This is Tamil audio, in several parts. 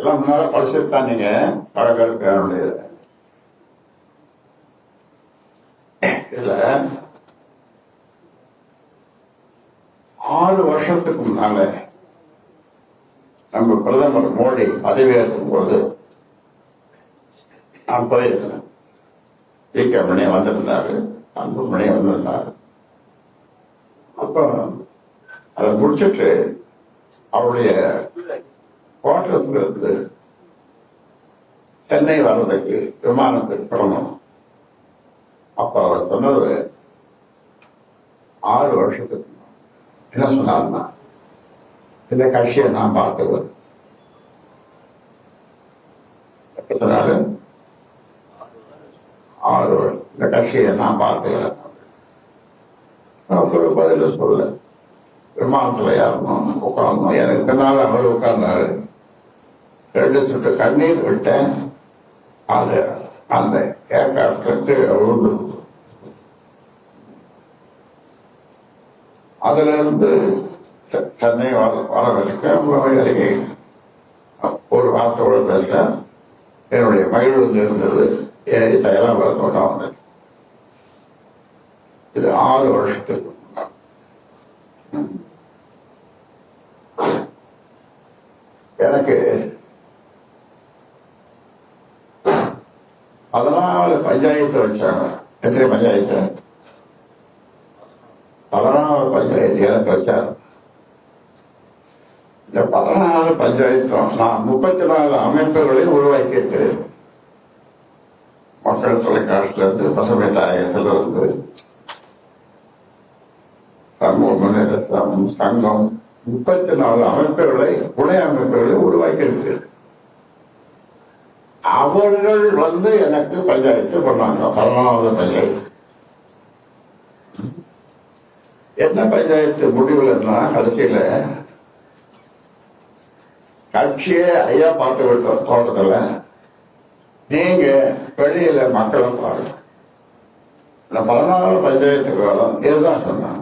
எல்லாம் முன்னால படிச்சுதான் நீங்க பழகிறதுக்கு இதுல 6 வருஷத்துக்கு முன்னால நம்ம பிரதமர் மோடி பதவியேற்கும் போது நான் போயிருக்கிறேன். மணி வந்திருந்தாரு, அன்புமணி வந்திருந்தாரு. அப்ப அதை முடிச்சிட்டு அவருடைய குவார்டர்ஸ்ல இருந்து சென்னை வர்றதுக்கு விமானத்துக்கு கிளம்பணும். அப்ப அவர் சொன்னது 6 வருஷத்துக்கு என்ன சொன்னார்னா, இந்த கட்சியை நான் பார்த்துக்கிறேன். சொன்னாரு 6 வருஷம் இந்த கட்சியை நான் பார்த்துக்கிறேன். ஒரு பதில சொல்ல விமானத்துல யாரும் உட்கார்ந்தோம். எனக்கு பின்னால அவர் உட்கார்ந்தாரு. 2 சொட்டு கண்ணீர் விட்டேன். அது அந்த ஏர்கிராப்ட் விழுந்து, அதுல இருந்து சென்னை வர வரைக்கும் இறங்கி ஒரு வார்த்தையோட பேசுறேன். என்னுடைய மகிழ்வு இருந்தது. ஏறி தயாராக வரத்தோட வந்தது. இது 6 வருஷத்துக்கு எனக்கு 14 பஞ்சாயத்து வச்சாங்க. எத்தனை பஞ்சாயத்து? 14 பஞ்சாயத்து எனக்கு வச்சாங்க. இந்த 14 பஞ்சாயத்தும் நான் 34 அமைப்புகளையும் உருவாக்கி இருக்கிறேன். மக்கள் தொலைக்காட்சியில இருந்து, பசுமை தாயகத்தில் இருந்து, சமூக முன்னேற்ற சங்கம் 34 அமைப்புகளை, துணை அமைப்புகளை உருவாக்கி இருக்கிறேன். அவர்கள் எனக்கு பஞ்சாயத்து பண்ணாங்க. 14வது பஞ்சாயத்து. என்ன பஞ்சாயத்து முடிவுலன்னா, கடைசியில கட்சியை ஐயா பார்த்து விட்ட தோட்டத்துல நீங்க வெளியில மக்களை பாருங்க. 14 பஞ்சாயத்து காலம் இதுதான் சொன்னாங்க.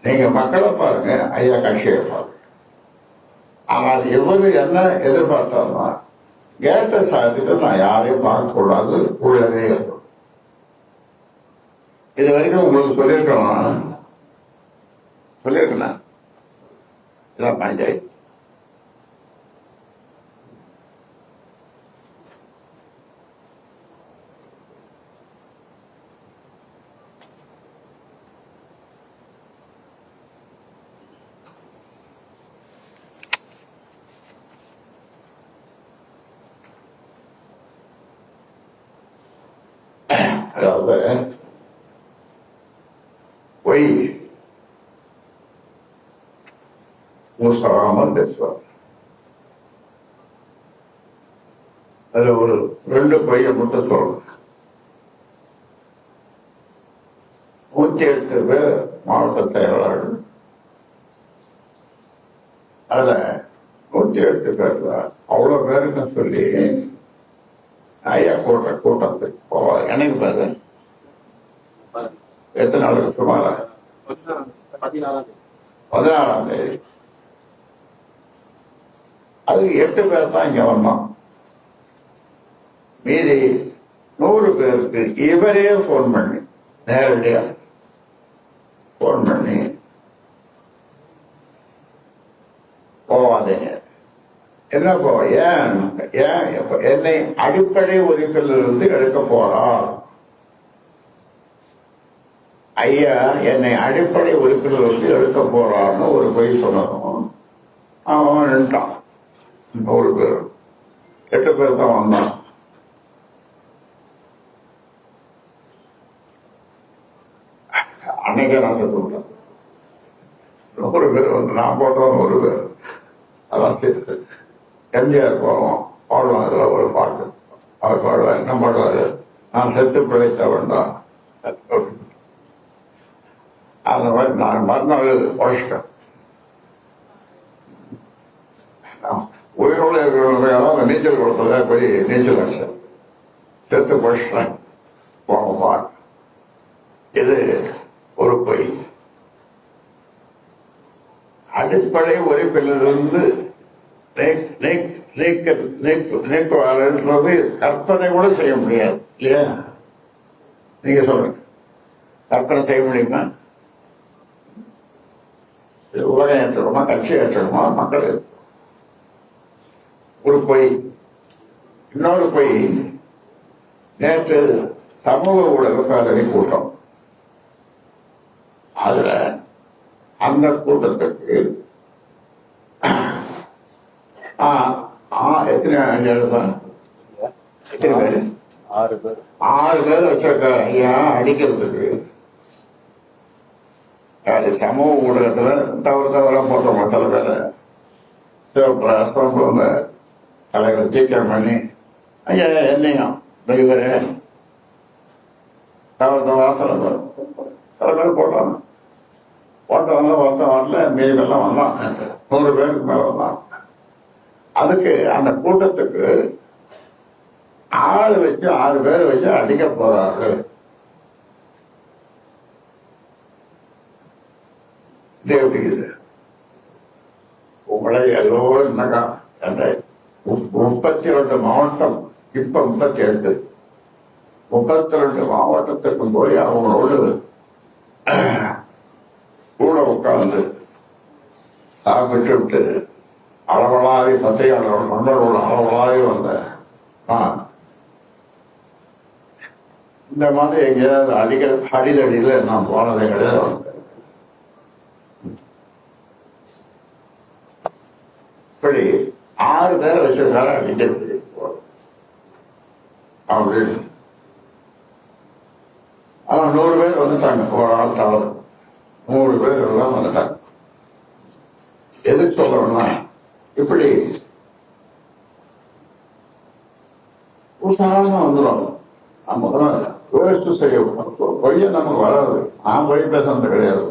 நீங்க மக்களை பாருங்க, ஐயா கட்சியை பாருங்க. ஆனால் இவரு என்ன எதிர்பார்த்தாருன்னா, கேட்ட சாத்திட்டு நான் யாரையும் பார்க்க கூடாது, உள்ளவே இருக்கும். இது வரைக்கும் உங்களுக்கு சொல்லியிருக்கணும். இதான் பஞ்சாயத்து. அதாவது பொய் மூசாராமல் பேசுவார். அதுல ஒரு 2 பொய்யை மட்டும் சொல்லணும். 108 பேர் மாவட்ட செயலாளர்கள். அதுல 108 பேர்ல அவ்வளவு பேருக்கு சொல்லி ஐயா கூட்டத்துக்கு போவார். எனக்கு பேரு எத்தனை நாளுக்கு சுமாரா 16ஆம் தேதி. அது 8 பேர் தான் இங்க வந்தோம். மீதி 100 பேருக்கு இவரே போன் பண்ணி, நேரடியா போன் பண்ணி போவாதீங்க. என்ன போ, ஏன் என்னை அடிப்படை உறுப்பிலிருந்து எடுக்க போறார் ஐயா, என்னை அடிப்படை உறுப்பிலிருந்து எடுக்க போறான்னு ஒரு பொய் சொல்லணும். அவன் நின்றான். 100 பேர், 8 பேர் தான் வந்தான். அன்னைக்கே நான் சொல்லிட்டு விட்டேன். 100 பேர் வந்து நான் போட்டவன் 100 பேர். அதான் சரி. எம்ஜிஆர் போவோம், பாடுவோம். அதில் ஒரு பாட்டு அவர் பாடுவார். என்ன பாடுவாரு? நான் செத்து பிழைத்த வேண்டாம். அந்த மாதிரி நான் மறுநாள் உழைச்சிட்டேன். உயிரோடு இருக்கிறவங்க நீச்சல் குளத்துல போய் நீச்சல் அடிச்சேன். செத்து பிழைச்சிட்டேன். போவார். இது ஒரு பொய். அடிப்படை உறுப்பிலிருந்து நீக்குவாருன்றது கற்பனை கூட செய்ய முடியாது இல்லையா? நீங்க சொல்லுங்க, கற்பனை செய்ய முடியுமா? உலகம் ஏற்றணுமா, கட்சி ஏற்றணுமா, மக்கள் ஒரு பொய். இன்னொரு பொய், நேற்று சமூக ஊடக பேரணி கூட்டம். அதுல அந்த கூட்டத்துக்கு எத்தனை பேரு? 6 பேர் வச்சிருக்காரு ஐயா அடிக்கிறதுக்கு. சமூக ஊடகத்துல தவறா போட்டோம். சில பேர் சிவபிரகாசம் தலைவர் ஜிகேம் பண்ணி ஐயா என்னையும் டிரைவரு தவறா சில பேர் போட்டாங்க. போட்டவங்க ஒருத்தன் வரல, மீதெல்லாம் வந்தான். 100 பேருக்கு மேல வந்தான். அதுக்கு அந்த கூட்டத்துக்கு ஆள் வச்சு 6 பேர் வச்சு அடிக்க போறாரு. இது எப்படி இது? உங்களை எல்லோரும் என்னக்கா 32 மாவட்டம், இப்ப 38, 32 மாவட்டத்திற்கு போய் அவங்களோடு கூட உட்கார்ந்து சாப்பிட்டு விட்டு அளவலாவி பத்திரிகையாளர்கள் நண்பர்களோடு அளவலாவி வந்த இந்த மாதிரி எங்கேயாவது அடிதடியில நான் போனதே கிடையாது. இப்படி 6 பேரை வச்சிருக்காரு அடிக்கிறது அப்படின்னு. ஆனா 100 பேர் வந்துட்டாங்க. ஒரு ஆள் தவறு 100 பேர் எல்லாம் வந்துட்டாங்க. எதுக்கு சொல்றோம்னா, இப்படி உற்சாகமா வந்துடும். நமக்கு யோசிச்சு செய்ய பொய்ய நமக்கு வராது. நான் போய் பேசுறது கிடையாது.